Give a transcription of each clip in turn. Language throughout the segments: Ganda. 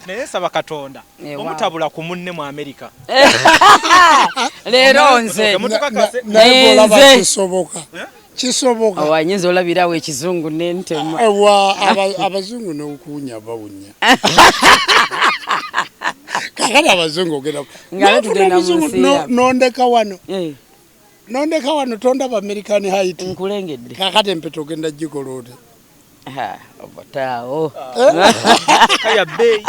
naye saba Katonda omutabula ku munne mu America leero nze naye olaba kisoboka kisoboka awanyinza olabirawo ekizungu n'entema abazungu n'okuwunya bawunya kakati abazungu ogenda nga tugenda mu nondeka wano tondaba American Height nkulengedde kakati empeta ogenda gikoloota obotaawo kaya bei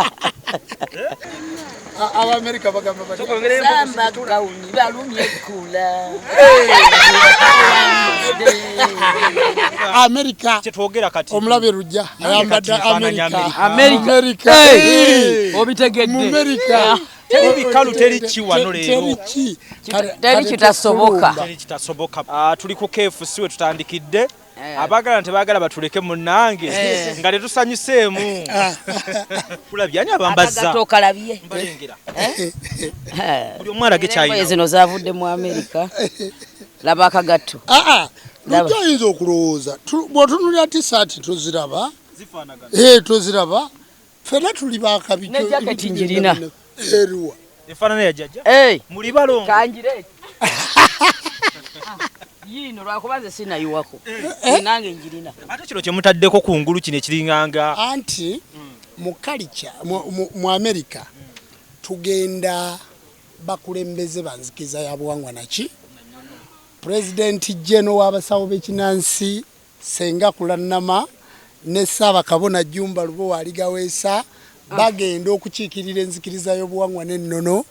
Abamerika bagamba samba gawuni balumye kula Amerika kyetwogera kati omulabe rujja ayambadde Amerika obitegedde mu Amerika teri bikalu teri kiwano leero teri kitasoboka tuli ku KFC we tutandikidde abagala tebagala batuleke munange nga tetusanyuseemu kulabyani abambazza tokalabye mbalengera buli omwala gekyayina zino zavudde mu Amerika laba akagatto lujja ayinza okulowooza bw'otunulira t-shirt tuziraba tuziraba fena tuli bakabi jaketi njirina eriwa efaanana ya jjajja muli balongo kanjire yino lwakubanze sinayiwako nange njirina ate kino kyemutaddeko ku ngulu kino ekiriŋŋanga anti mu culture mu America tugenda bakulembeze banzikiza ya buwangwa naki President General w'abasawo b'ekinansi Senga Kulanama ne Ssaabakabona Jumba Lubo aligaweesa bagenda okukiikirira enzikiriza y'obuwangwa n'ennono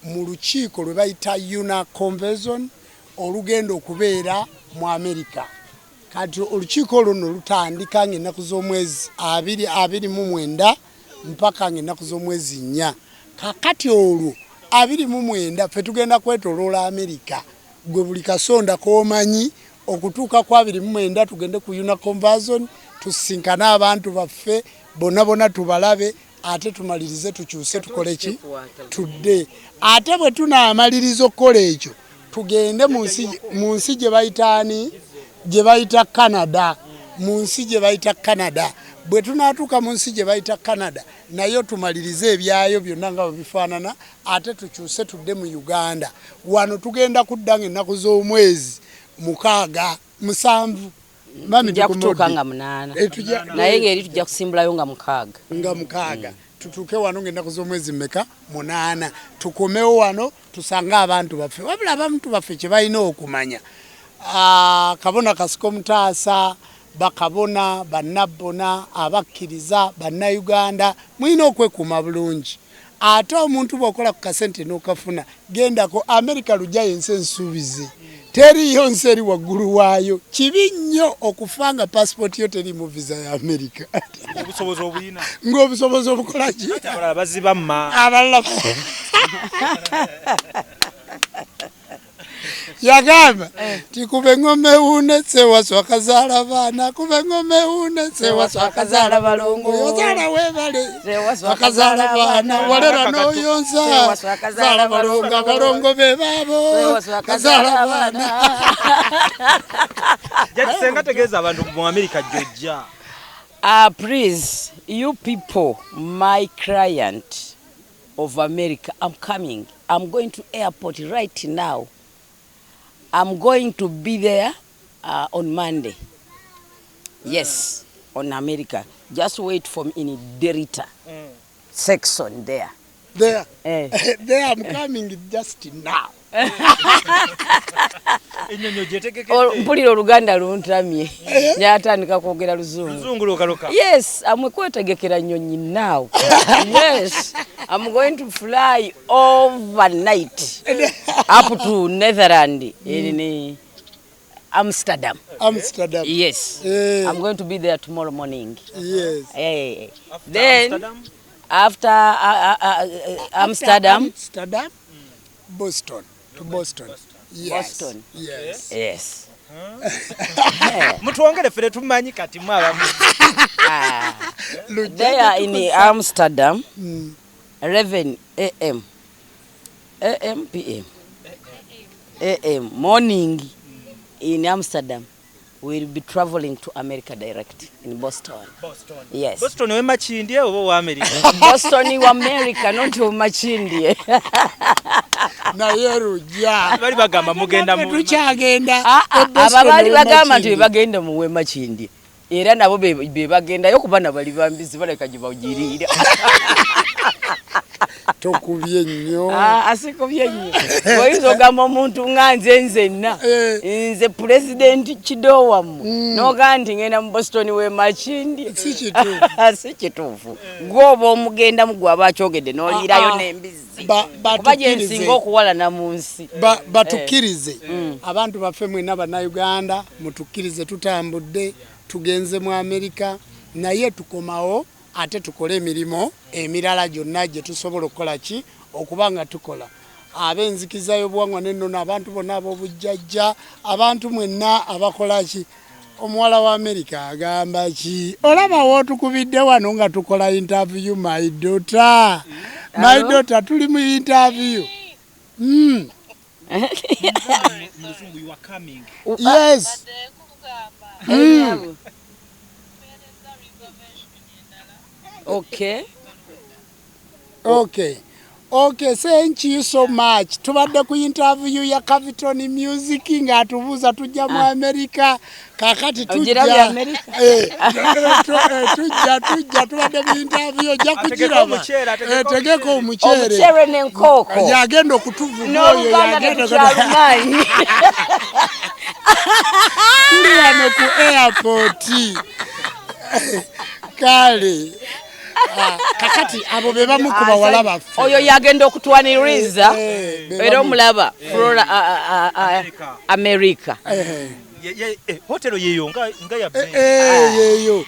mu lukiiko lwe bayita Una Convention olugendo okubeera mu America kati olukiiko luno lutandika ng'ennaku z'omwezi 29 mpaka ng'ennaku z'omwezi 4 kakati olwo 29 ffe tugenda kwetoloola America gwe buli kasonda k'omanyi okutuuka ku 29 tugende ku Una Convention tusinkane abantu baffe bonna tubalabe ate tumalirize tukyuse tukole ki tudde ate bwe tunaamaliriza okukola ekyo tugende mu nsi gye bayita Canada mu nsi gye bayita Canada bwe tunaatuuka mu nsi gye bayita Canada nayo tumalirize ebyayo byonna nga bifaanana ate tukyuse tudde mu Uganda wano tugenda kudda ng'ennaku z'omwezi 7 tujja kutuuka nga 8 naye ng'eri tujja kusimbulayo nga 6 tutuuke wano ng'ennaku z'omwezi 8 tukomewo wano tusange abantu baffe wabula abantu baffe kye balina okumanya kabona kasiko mutaasa bakabona bannabbona abakkiriza bannayuganda mulina okwekuuma bulungi ate omuntu bw'okola ku kasente n'okafuna gendako Amerika lujja yensi ensuubize teriyo nsi eri waggulu waayo kibi nnyo okufa nga passport yo teri mu visa ya Amerika obusobozi obulina ng'obusobozi obukola ki abalala baziba mma abalala yagamba tikube ngome une sewaswa kazaala baana kube ngome une sewaswa kazaala balongo yozala webale sewaswa kazaala baana walera n'oyonsa kazaala balongo be baabo kazaala baana Judge Senga tegeeza abantu mu America jjojja please you people my client of America I'm going to airport right now. I'm going to be there on Monday. Yes, on America. Just wait for me in Derita section there. There I'm coming just now. Mpulira oluganda luntamye nyatandika kwogera luzungu. Yes, I'm kwetegekera nnyonyi now. Yes, I'm going to fly overnight up to Netherlands in Amsterdam. Yes. I'm going to be there tomorrow morning. Yes. Then after Amsterdam, Boston. To Boston. Yes. Boston. Yes. Mutuongere fere tumanyi kati mwabamu. They are in Amsterdam 11 a.m. p.m. a.m. morning in Amsterdam we'll be traveling to America direct in Boston. Yes. Boston we machindie oba wa America? Boston wa America, not wa machindie. Na yeruja. Bali bagamba mugenda mu. Tukyagenda. Ababali bagamba nti bagenda mu we machindie. Era nabo be bagenda yo kubana bali bambizi baleka jibawjirira. Tokubye nnyo. Asikubye nnyo. Oyizo gamba omuntu nganze nzenna. Nze president Kidowamu. Nogandi ngenda mu Boston we machindi. Si kituufu. Gobo omugenda mugwa abakyogedde n'olirayo n'embizi. Bagenze ngokuwala na munsi. Batukirize. Abantu baffe mwena bannayuganda mutukirize tutambudde tugenze mu Amerika naye tukomawo ate tukole emirimu emirala gyonna gye tusobola okukola ki okubanga tukola ab'enzikiza y'obuwangwa n'ennono abantu bonna ab'obujjajja abantu mwenna abakola ki omuwala wa Amerika agamba ki olaba wootukubidde wano nga tukola interview my daughter tuli mu interview yes Okay. Thank you so much. Tubadde ku interview ya Caviton Music ng'atubuuza tujja mu America. Kakati tujja. Tujja tubadde mu interview ojja kugiraba. Tegeko omuceere. Omuceere n'enkoko. Yagenda okutuvuga oyo yagenda kutuvuga. Tuli wano ku airport. Kale. Kakati abo be bamu ku bawala baffe. Oyo yagenda okutwaniriza era omulaba Flora America. Hotelo yeyo nga ya yeyo.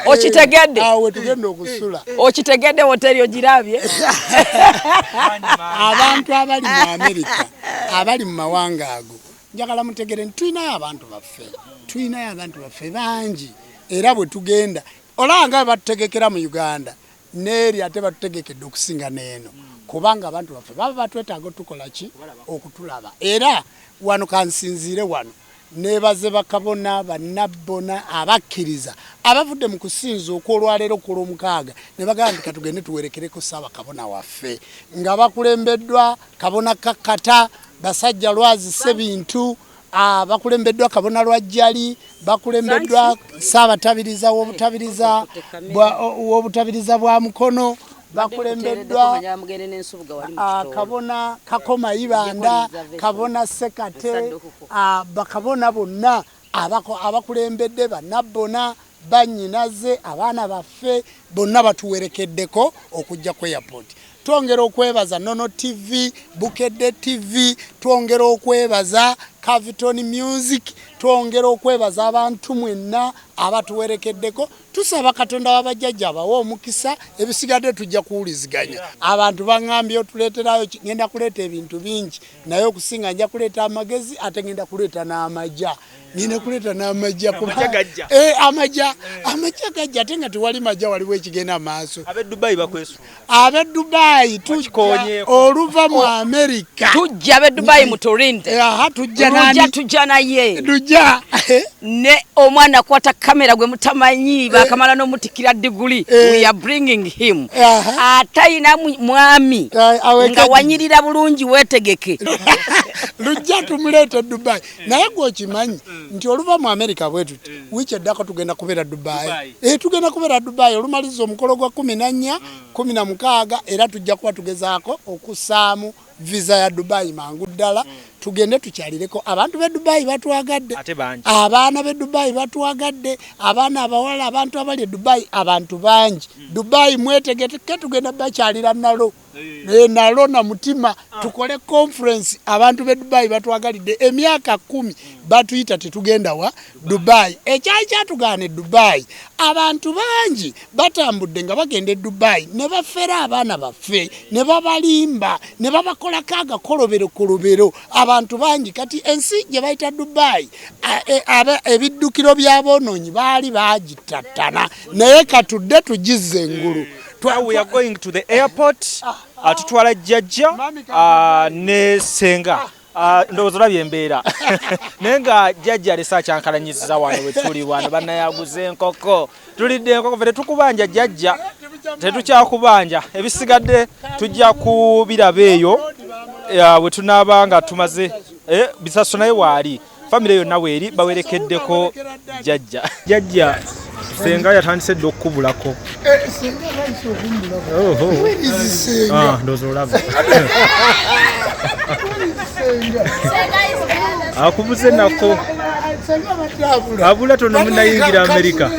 Okitegedde? Awe tugenda okusula. Okitegedde hoteli ogirabye? Abantu abali mu America, abali mu mawanga ago. Njagala mutegere tuyinayo abantu baffe bangi era bwe tugenda olanga batutegekera mu Uganda neri ate batutegekedde okusinga neeno kubanga abantu baffe baba batwetaaga tukola ki okutulaba era wano kansinziire wano nebaze bakabona bannabona abakkiriza abavudde mu kusinza okwolwaleero ku Lwomukaaga ne bagamba katugende tuwerekereko Ssaaba Kabona waffe nga bakulembeddwa Kabona Kakkata basajja lwazi Sebintu bakulembeddwa Kabona Lwajjali bakulembeddwa Ssaabatabiriza w'obutabiriza bwa Mukono bakulembeddwa Kabona Kakoma Ibanda Kabona Sekate bakabona bonna abakulembedde bannabona bannyinaze abaana baffe bonna batuwerekeddeko okujja ku airport. Twongera okwebaza Nono TV, Bukedde TV, twongera okwebaza Caviton Music, twongera okwebaza abantu mwenna abatuwerekeddeko. Tusaba Katonda w'abajjajja abawa omukisa ebisigadde tujja kuwuliziganya. Abantu bangambye otuleeterayo ngenda kuleeta ebintu bingi naye okusinga nja kuleeta amagezi ate ngenda kuleeta n'amajja. Ngenda kuleeta n'amajja amajja gajja ate nga tewali majja waliwo ekigenda maaso. Ab'e Dubai bakwesu. Ab'e Dubai tujja oluva mu America. Tujja ab'e Dubai mutulinde. Tujja naye. Tujja. Ne omwana akwata kamera gwe mutamanyi bakamala n'omutikira diguli. We are bringing him. Atayina mwami nga wanyirira bulungi weetegeke. Lujja tumuleete Dubai. Naye gwe okimanyi nti oluva mu America bwetu wiiki eddako tugenda kubeera Dubai. Tugenda kubeera Dubai olumaliza omukolo gwa 14, 16 era tujja kuba tugezaako okussaamu visa ya Dubai mangu ddala. Tugende tukyalireko abantu be Dubai batwagadde. Abaana be Dubai batwagadde. Abaana abawala abantu abali e Dubai abantu bangi. Dubai mwetegeke tugenda bakyalira nalo. Nalo na mutima tukole conference abantu be Dubai batwagalidde emyaka 10 batuyita tetugenda wa Dubai. Ekyacha tugane Dubai. Abantu bangi batambudde nga bagende Dubai ne bafera abaana baffe ne babalimba ne babakola kaga kolobero abantu bangi kati ensi gye bayita Dubai ebiddukiro by'aboonoonyi baali bagittattana naye katudde tugizze engulu. We are going to the airport. Tutwala jjajja ne Senga. ndowooza olabye embeera naye nga jjajja alesa akyankalanyiziza wano bwe tuli wano bannayaguze enkoko tulidde enkoko fe tetukubanja jjajja tetukyakubanja ebisigadde tujja kubiraba eyo bwe tunaaba nga tumaze bisaso naye waali famire yonna weeri bawerekeddeko jjajja Senga yatandise dde okukubulako ndowooza olaba akubuze nako abula tono munayingira Amerika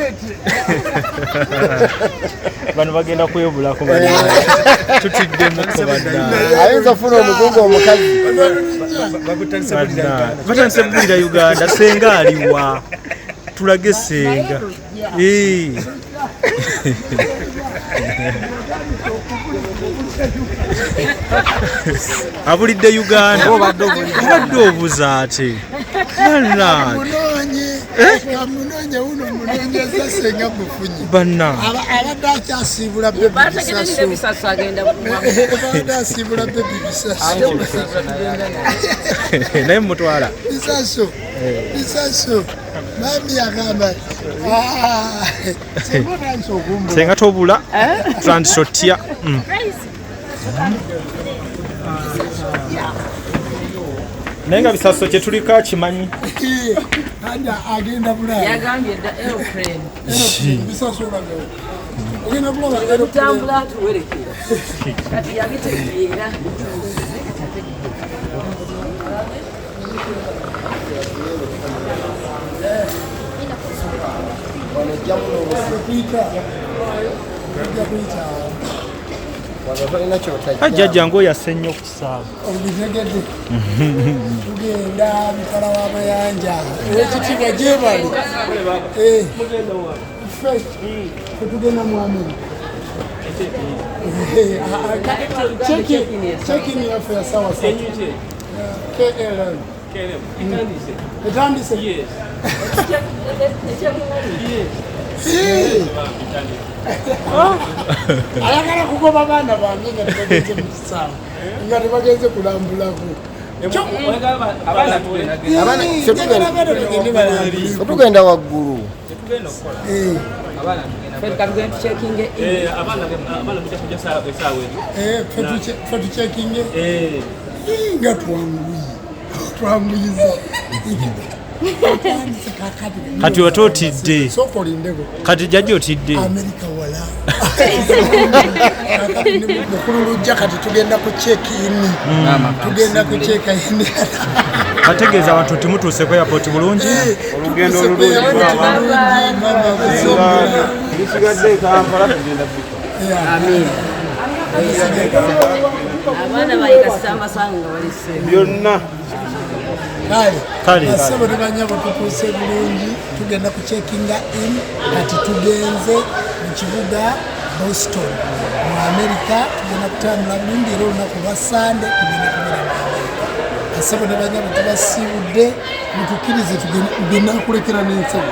bano bagenda kwebulako tutiddemuko ayinza funa omuzungu omukazi batandise bulira Uganda Senga aliwa tulage Senga abulidde Uganda obadde obuza ate banna abadde akyasiibula naye mutwala bisaso mami agamba Senga tobula tutandise otya naye nga bisaso kye tuliko akimanyi agenda yagambye dda aeroplane ogenda bulaba tutambula tuwerekera kati yabitegeera jjajja ng'oyo asse nnyo ku kisaawe obitegedde tugenda mukala w'amayanja owekitiibwa gyebali tetugenda mu Amerika chekini yaffe ya sawa KLM etandise ayagala kugoba baana bange nga tebagenze mu kisaawe nga tebagenze kulambulako tugenda waggulu fetucekinge nga twanguyiza kati ote otidde kati jjajja otidde Amerika wala mukulu lujja kati tugenda ku check-in kategeeza abantu timutuuse ku airport bulungi olugendo olulisigadde Kampala tugenda abaana bayikasisa amasanga nga balise byonna kale asebo tebanyabo tutuuse bulungi tugenda ku checkinga in kati tugenze mu kibuga Boston mu Amerika tugenda kutambula bulungi era olunaku lwa Sande tugenda kubera mu Amerika asebo tebanyabo tubasiibudde mutukkirize tugenda kulekera n'ensebo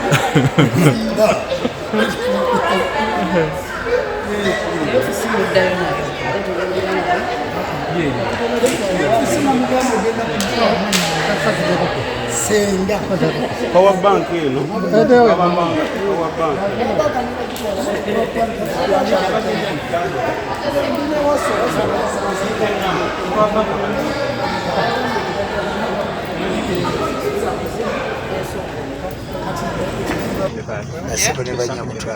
Senga power bank eno asebo ne banyamutwa